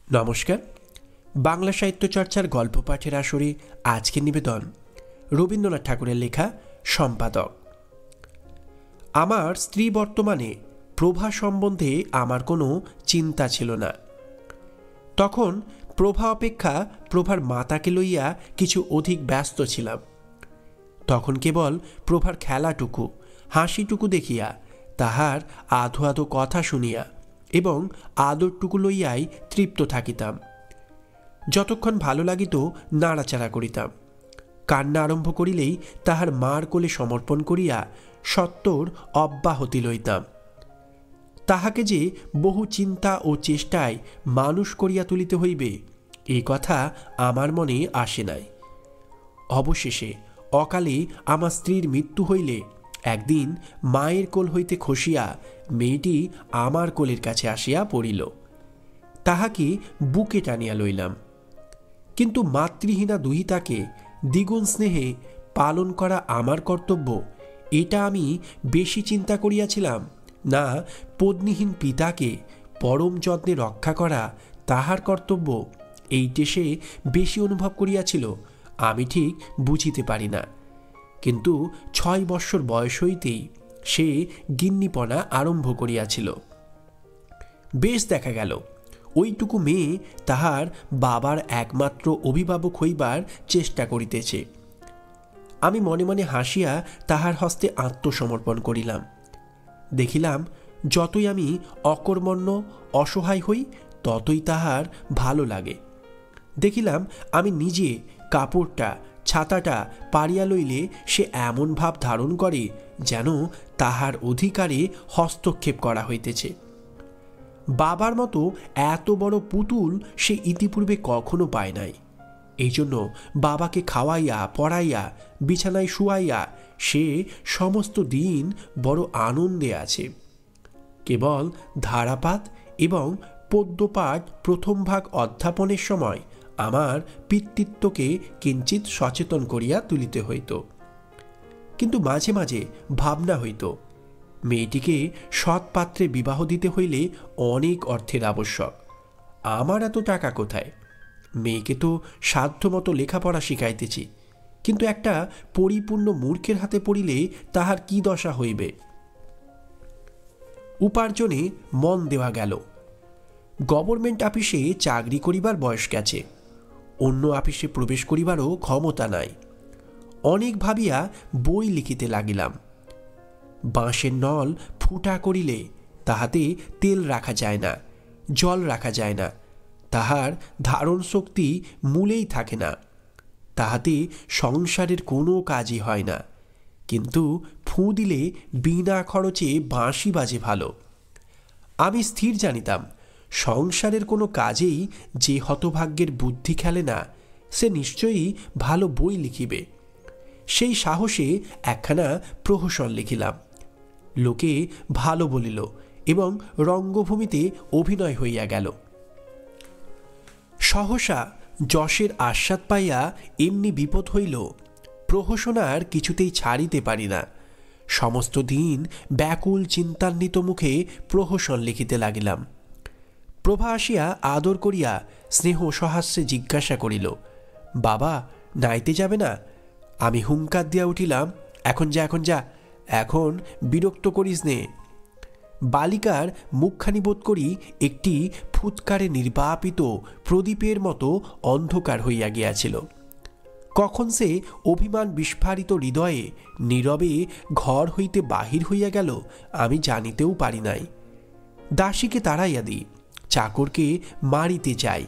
নমস্কার। বাংলা সাহিত্য চর্চার গল্প পাঠের আসরে আজকের নিবেদন রবীন্দ্রনাথ ঠাকুরের লেখা সম্পাদক। আমার স্ত্রী বর্তমানে প্রভা সম্বন্ধে আমার কোনো চিন্তা ছিল না। তখন প্রভা অপেক্ষা প্রভার মাতাকে লইয়া কিছু অধিক ব্যস্ত ছিলাম। তখন কেবল প্রভার খেলাটুকু, হাসিটুকু দেখিয়া, তাহার আধো আধো কথা শুনিয়া এবং আদরটুকু লইয়াই তৃপ্ত থাকিতাম। যতক্ষণ ভালো লাগিত নাড়াচাড়া করিতাম। কান্না আরম্ভ করিলেই তাহার মার কোলে সমর্পণ করিয়া সত্বর অব্যাহতি লইতাম। তাহাকে যে বহু চিন্তা ও চেষ্টায় মানুষ করিয়া তুলিতে হইবে, এই কথা আমার মনে আসে নাই। অবশেষে অকালে আমার স্ত্রীর মৃত্যু হইলে একদিন মায়ের কোল হইতে খসিয়া মেয়েটি আমার কোলের কাছে আসিয়া পড়িল। তাহাকে বুকে টানিয়া লইলাম। কিন্তু মাতৃহীনা দুহিতাকে দ্বিগুণ স্নেহে পালন করা আমার কর্তব্য, এটা আমি বেশি চিন্তা করিয়াছিলাম, না পত্নীহীন পিতাকে পরম যত্নে রক্ষা করা তাহার কর্তব্য, এইটে সে বেশি অনুভব করিয়াছিল, আমি ঠিক বুঝিতে পারি না। কিন্তু 6 বৎসর বয়স হইতেই সে গিন্নিপনা আরম্ভ করিয়াছিল। বেশ দেখা গেল ওইটুকু মেয়ে তাহার বাবার একমাত্র অভিভাবক হইবার চেষ্টা করিতেছে। আমি মনে মনে হাসিয়া তাহার হস্তে আত্মসমর্পণ করিলাম। দেখিলাম যতই আমি অকর্মণ্য অসহায় হই, ততই তাহার ভালো লাগে। দেখিলাম আমি নিজে কাপড়টা ছাতাটা পাড়িয়া লইলে সে এমন ভাব ধারণ করে যেন তাহার অধিকারে হস্তক্ষেপ করা হইতেছে। বাবার মতো এত বড় পুতুল সে ইতিপূর্বে কখনো পায় নাই। এই জন্য বাবাকে খাওয়াইয়া পড়াইয়া বিছানায় শুয়াইয়া সে সমস্ত দিন বড় আনন্দে আছে। কেবল ধারাপাত এবং পদ্যপাঠ প্রথম ভাগ অধ্যাপনের সময় আমার পিতৃত্বকে কিঞ্চিত সচেতন করিয়া তুলিতে হইত। কিন্তু মাঝে মাঝে ভাবনা হইত, মেয়েটিকে সৎপাত্রে বিবাহ দিতে হইলে অনেক অর্থের আবশ্যক। আমার এত টাকা কোথায়? মেয়েকে তো সাধ্যমতো লেখাপড়া শিখাইতেছি, কিন্তু একটা পরিপূর্ণ মূর্খের হাতে পড়িলে তাহার কি দশা হইবে? উপার্জনে মন দেওয়া গেল। গভর্নমেন্ট অফিসে চাকরি করিবার বয়স গেছে, অন্য অফিসে প্রবেশ করিবারও ক্ষমতা নাই। অনেক ভাবিয়া বই লিখিতে লাগিলাম। বাঁশের নল ফুটা করিলে তাহাতে তেল রাখা যায় না, জল রাখা যায় না, তাহার ধারণ শক্তি মূলেই থাকে না, তাহাতে সংসারের কোনো কাজই হয় না। কিন্তু ফুঁ দিলে বিনা খরচে বাঁশি বাজে ভালো। আমি স্থির জানিতাম, সংসারের কোনো কাজেই যে হতভাগ্যের বুদ্ধি খেলে না, সে নিশ্চয়ই ভালো বই লিখিবে। সেই সাহসে একখানা প্রহসন লিখিলাম। লোকে ভালো বলিল এবং রঙ্গভূমিতে অভিনয় হইয়া গেল। সহসা যশের আস্বাদ পাইয়া এমনি বিপদ হইল, প্রহসনার কিছুতেই ছাড়িতে পারি না। সমস্ত দিন ব্যাকুল চিন্তান্বিত মুখে প্রহসন লিখিতে লাগিলাম। প্রভা আসিয়া আদর করিয়া স্নেহ সহাস্যে জিজ্ঞাসা করিল, বাবা নাইতে যাবে না? আমি হুঙ্কার দিয়া উঠিলাম, এখন যা, এখন যা, এখন বিরক্ত করিস নে। বালিকার মুখখানি বোধ করি একটি ফুৎকারে নির্বাপিত প্রদীপের মতো অন্ধকার হইয়া গিয়াছিল। কখন সে অভিমান বিস্ফারিত হৃদয়ে নীরবে ঘর হইতে বাহির হইয়া গেল আমি জানিতেও পারি নাই। দাসীকে তাড়াইয়া দিই, চাকরকে মারিতে যাই,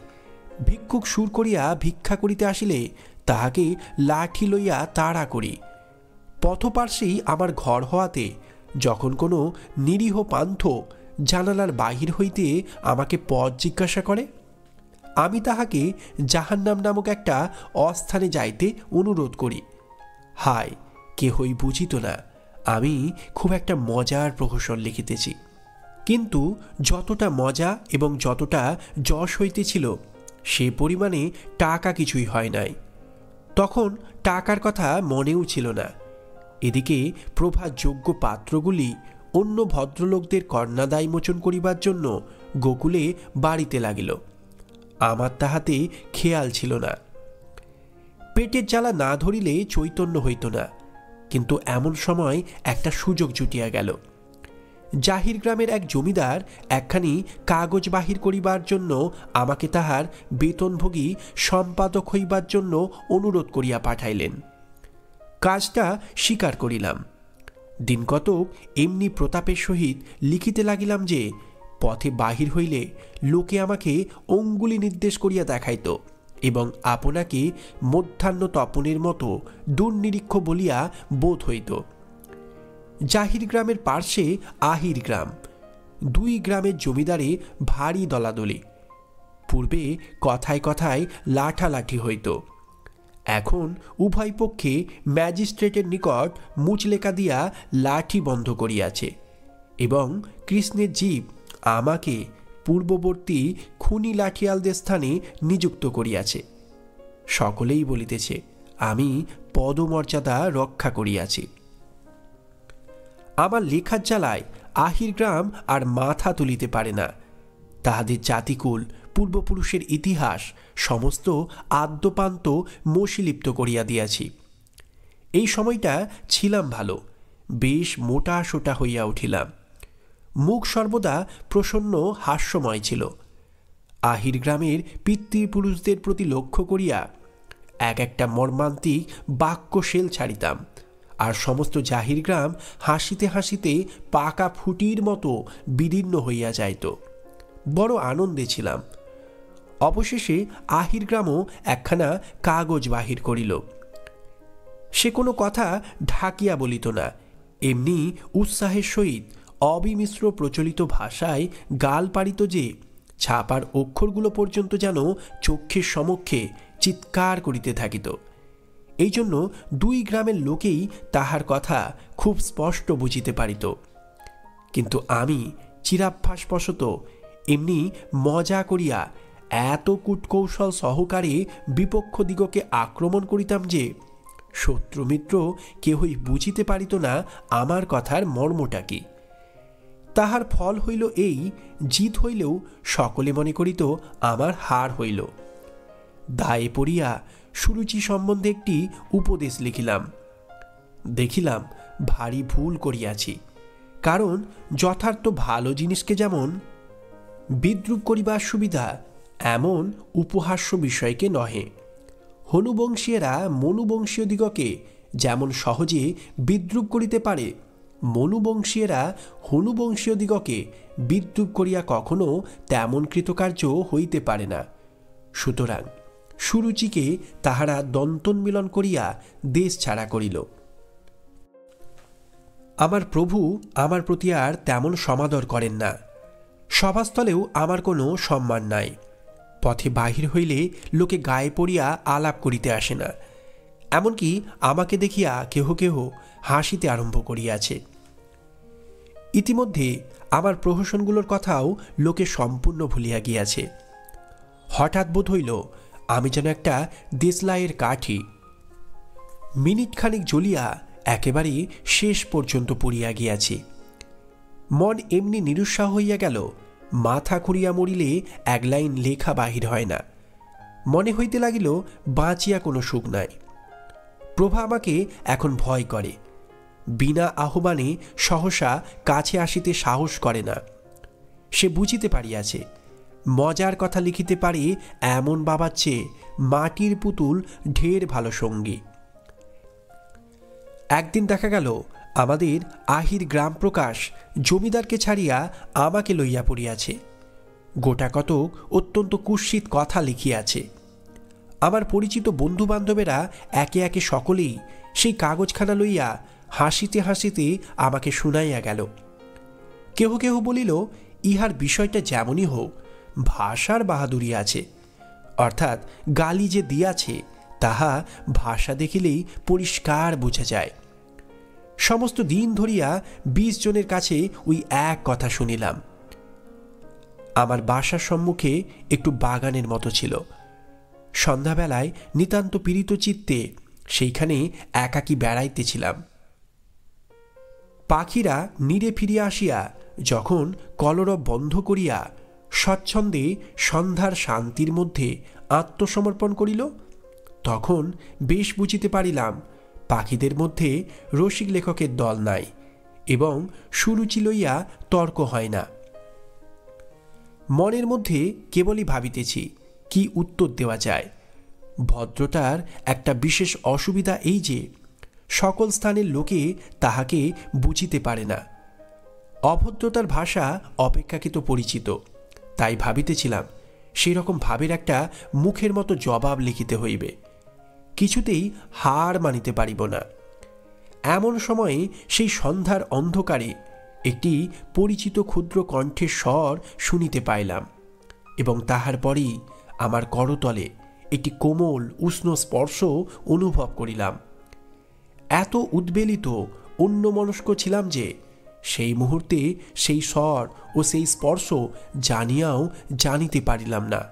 ভিক্ষুক সুর করিয়া ভিক্ষা করিতে আসিলে তাহাকে লাঠি লইয়া তাড়া করি। পথপার্শ্বেই আমার ঘর হওয়াতে যখন কোনো নিরীহ পান্থ জানালার বাহির হইতে আমাকে পথ জিজ্ঞাসা করে, আমি তাহাকে জাহান্নাম নামক একটা অস্থানে যাইতে অনুরোধ করি। হায়, কেহই বুঝিত না আমি খুব একটা মজার প্রহসন লিখিতেছি। কিন্তু যতটা মজা এবং যতটা যশ হইতেছিল, সে পরিমাণে টাকা কিছুই হয় নাই। তখন টাকার কথা মনেও ছিল না। এদিকে প্রভা যোগ্য পাত্রগুলি অন্য ভদ্রলোকদের কর্ণাদায় মোচন করিবার জন্য গোকুলে বাড়িতে লাগিল। আমার তাহাতে খেয়াল ছিল না। পেটের জ্বালা না ধরিলে চৈতন্য হইত না, কিন্তু এমন সময় একটা সুযোগ জুটিয়া গেল। জাহির গ্রামের এক জমিদার একখানি কাগজ বাহির করিবার জন্য আমাকে তাহার বেতনভোগী সম্পাদক হইবার জন্য অনুরোধ করিয়া পাঠাইলেন। কাজটা স্বীকার করিলাম। দিন কতক এমনি প্রতাপের সহিত লিখিতে লাগিলাম যে পথে বাহির হইলে লোকে আমাকে অঙ্গুলি নির্দেশ করিয়া দেখাইত এবং আপনাকে মধ্যাহ্ন তপনের মতো দুর্নিরীক্ষ বলিয়া বোধ হইত। জাহির গ্রামের পার্শ্বে আহির গ্রাম, দুই গ্রামের জমিদারে ভারী দলাদলি। পূর্বে কথায় কথায় লাঠালাঠি হইত, এখন উভয় পক্ষে ম্যাজিস্ট্রেটের নিকট মুচলেখা দিয়া লাঠি বন্ধ করিয়াছে এবং কৃষ্ণের জীব আমাকে পূর্ববর্তী খুনি লাঠিয়ালদের স্থানে নিযুক্ত করিয়াছে। সকলেই বলিতেছে আমি পদমর্যাদা রক্ষা করিয়াছি। আমার লেখার জ্বালায় আহির গ্রাম আর মাথা তুলিতে পারে না। তাহাদের জাতিকুল, পূর্বপুরুষের ইতিহাস সমস্ত আদ্যপান্ত মসিলিপ্ত করিয়া দিয়াছি। এই সময়টা ছিলাম ভালো, বেশ মোটা সোটা হইয়া উঠিলাম। মুখ সর্বদা প্রসন্ন হাস্যময় ছিল। আহির গ্রামের পিতৃপুরুষদের প্রতি লক্ষ্য করিয়া এক একটা মর্মান্তিক বাক্যশেল ছাড়িতাম, আর সমস্ত জাহির গ্রাম হাসিতে হাসিতে পাকা ফুটির মতো বিদীর্ণ হইয়া যাইত। বড় আনন্দে ছিলাম। অবশেষে আহির গ্রামও একখানা কাগজ বাহির করিল। সে কোনো কথা ঢাকিয়া বলিত না, এমনি উৎসাহের সহিত অবিমিশ্র প্রচলিত ভাষায় গাল পাড়িত যে ছাপার অক্ষরগুলো পর্যন্ত যেন চক্ষের সমক্ষে চিৎকার করিতে থাকিত। এই জন্য দুই গ্রামের লোকেই তাহার কথা খুব স্পষ্ট বুঝিতে পারিত। কিন্তু আমি চিরাভ্যাসবশত এমনি মজা করিয়া এত কূটকৌশল সহকারে বিপক্ষ দিগকে আক্রমণ করিতাম যে শত্রুমিত্র কেহই বুঝিতে পারিত না আমার কথার মর্মটা কি। তাহার ফল হইল এই, জিত হইলেও সকলে মনে করিত আমার হার হইল। দায়ে পড়িয়া সুরুচি সম্বন্ধে একটি উপদেশ লিখিলাম। দেখিলাম ভারী ভুল করিয়াছি, কারণ যথার্থ ভালো জিনিসকে যেমন বিদ্রুপ করিবার সুবিধা, এমন উপহাস্য বিষয়কে নহে। হনুবংশীয়রা মনুবংশীয় দিগকে যেমন সহজে বিদ্রুপ করিতে পারে, মনুবংশীয়রা হনুবংশীয় দিগকে বিদ্রুপ করিয়া কখনো তেমন কৃতকার্য হইতে পারে না। সুতরাং সুরুচিকে তাহারা দন্তন্মিলন করিয়া দেশ ছাড়া করিল। আমার প্রভু আমার প্রতি আর তেমন সমাদর করেন না। সভাস্থলেও আমার কোনো সম্মান নাই। পথে বাহির হইলে লোকে গায়ে পড়িয়া আলাপ করিতে আসে না। এমনকি আমাকে দেখিয়া কেহ কেহ হাসিতে আরম্ভ করিয়াছে। ইতিমধ্যে আমার প্রহসনগুলোর কথাও লোকে সম্পূর্ণ ভুলিয়া গিয়াছে। হঠাৎ বোধ হইল আমি যেন একটা দেশলাইয়ের কাঠি, মিনিট খানিক জ্বলিয়া একেবারে শেষ পর্যন্ত পড়িয়া গিয়াছি। মন এমনি নিরুৎসাহ হইয়া গেল, মাথা খুঁড়িয়া মরিলে এক লাইন লেখা বাহির হয় না। মনে হইতে লাগিল বাঁচিয়া কোনো সুখ নাই। প্রভা আমাকে এখন ভয় করে, বিনা আহ্বানে সহসা কাছে আসিতে সাহস করে না। সে বুঝিতে পারিয়াছে মজার কথা লিখিতে পারে এমন বাবার চেয়ে মাটির পুতুল ঢের ভালো সঙ্গী। একদিন দেখা গেল আমাদের আহির গ্রাম প্রকাশ জমিদারকে ছাড়িয়া আমাকে লইয়া পড়িয়াছে। গোটা কতক অত্যন্ত কুৎসিত কথা লিখিয়াছে। আমার পরিচিত বন্ধু বান্ধবেরা একে একে সকলেই সেই কাগজখানা লইয়া হাসিতে হাসিতে আমাকে শুনাইয়া গেল। কেহ কেহ বলিল, ইহার বিষয়টা যেমনই হোক, ভাষার বাহাদুরি আছে, অর্থাৎ গালি যে দিয়াছে তাহা ভাষা দেখিলেই পরিষ্কার বোঝা যায়। সমস্ত দিন ধরিয়া 20 জনের কাছে ওই এক কথা শুনিলাম। আমার বাসার সম্মুখে একটু বাগানের মতো ছিল। সন্ধ্যাবেলায় নিতান্ত পীড়িত চিত্তে সেইখানে একাকী বেড়াইতেছিলাম। পাখিরা নীড়ে ফিরিয়া আসিয়া যখন কলরব বন্ধ করিয়া স্বচ্ছন্দে সন্ধ্যার শান্তির মধ্যে আত্মসমর্পণ করিল, তখন বেশ বুঝিতে পারিলাম পাখিদের মধ্যে রসিক লেখকের দল নাই এবং সুরুচি লইয়া তর্ক হয় না। মনের মধ্যে কেবলই ভাবিতেছি কি উত্তর দেওয়া যায়। ভদ্রতার একটা বিশেষ অসুবিধা এই যে সকল স্থানের লোকে তাহাকে বুঝিতে পারে না। অভদ্রতার ভাষা অপেক্ষাকৃত পরিচিত, তাই ভাবিতেছিলাম সেই রকম ভাবের একটা মুখের মতো জবাব লিখিতে হইবে। কিছুতেই হার মানিতে পারিব না। এমন সময়ে সেই সন্ধ্যার অন্ধকারে একটি পরিচিত ক্ষুদ্র কণ্ঠের স্বর শুনিতে পাইলাম এবং তাহার পরেই আমার করতলে একটি কোমল উষ্ণ স্পর্শ অনুভব করিলাম। এত উদ্বেলিত অন্যমনস্ক ছিলাম যে সেই মুহূর্তে সেই স্বর ও সেই স্পর্শ জানিয়াও জানিতে পারিলাম না।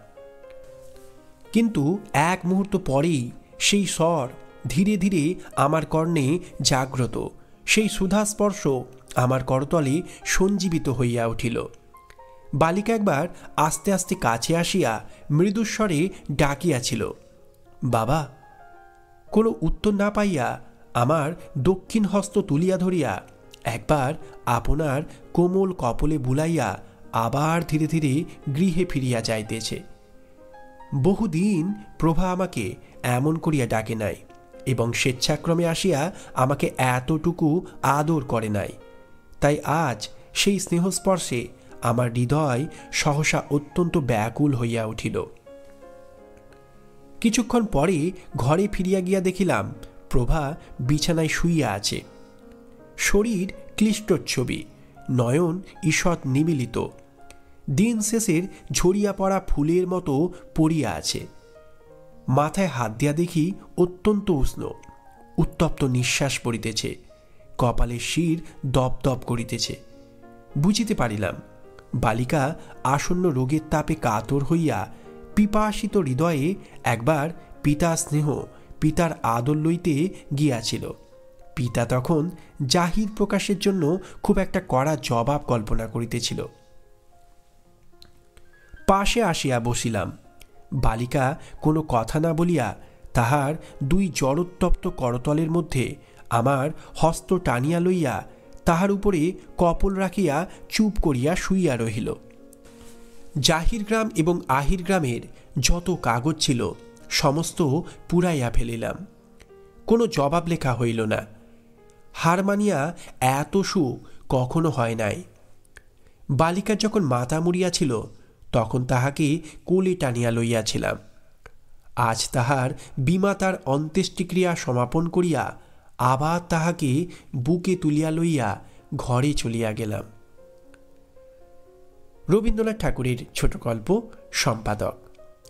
কিন্তু এক মুহূর্ত পরেই সেই স্বর ধীরে ধীরে আমার কর্ণে জাগ্রত, সেই সুধাস্পর্শ আমার করতলে সঞ্জীবিত হইয়া উঠিল। বালিকা একবার আস্তে আস্তে কাছে আসিয়া মৃদুস্বরে ডাকিয়াছিল, বাবা। কোনো উত্তর না পাইয়া আমার দক্ষিণ হস্ত তুলিয়া ধরিয়া একবার আপনার কোমল কপলে বুলাইয়া আবার ধীরে ধীরে গৃহে ফিরিয়া যাইতেছে। বহুদিন প্রভা আমাকে এমন করিয়া ডাকে নাই এবং স্বেচ্ছাক্রমে আসিয়া আমাকে এতটুকু আদর করে নাই। তাই আজ সেই স্নেহস্পর্শে আমার হৃদয় সহসা অত্যন্ত ব্যাকুল হইয়া উঠিল। কিছুক্ষণ পরে ঘরে ফিরিয়া গিয়া দেখিলাম প্রভা বিছানায় শুইয়া আছে। শরীর ক্লিষ্টচ্ছবি, নয়ন ঈষৎ নিমিলিত, দিন শেষের ঝরিয়া পড়া ফুলের মতো পড়িয়া আছে। মাথায় হাত দিয়া দেখি অত্যন্ত উষ্ণ, উত্তপ্ত নিঃশ্বাস পড়িতেছে, কপালের শির দপদপ করিতেছে। বুঝিতে পারিলাম বালিকা আসন্ন রোগের তাপে কাতর হইয়া পিপাসিত হৃদয়ে একবার পিতা স্নেহ, পিতার আদর লইতে গিয়াছিল। পিতা তখন জাহির প্রকাশের জন্য খুব একটা কড়া জবাব কল্পনা করিতেছিল। পাশে আসিয়া বসিলাম। বালিকা কোনো কথা না বলিয়া তাহার দুই জড়োত্তপ্ত করতলের মধ্যে আমার হস্ত টানিয়া লইয়া তাহার উপরে কপল রাখিয়া চুপ করিয়া শুইয়া রহিল। জাহির গ্রাম এবং আহির গ্রামের যত কাগজ ছিল সমস্ত পুড়াইয়া ফেলিলাম। কোনো জবাব লেখা হইল না। হার মানিয়া এত সুখ কখনো হয় নাই। বালিকার যখন মাথা মুড়িয়াছিল তখন তাহাকে কোলে টানিয়া লইয়াছিলাম। আজ তাহার বিমাতার অন্ত্যেষ্টিক্রিয়া সমাপন করিয়া আবার তাহাকে বুকে তুলিয়া লইয়া ঘরে চলিয়া গেলাম। রবীন্দ্রনাথ ঠাকুরের ছোট গল্প সম্পাদক।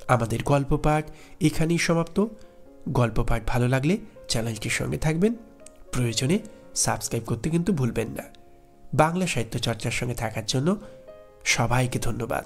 আমাদের গল্প পাঠ এখানেই সমাপ্ত। গল্প পাঠ ভালো লাগলে চ্যানেলটির সঙ্গে থাকবেন, প্রয়োজনে সাবস্ক্রাইব করতে কিন্তু ভুলবেন না। বাংলা সাহিত্য চর্চার সঙ্গে থাকার জন্য সবাইকে ধন্যবাদ।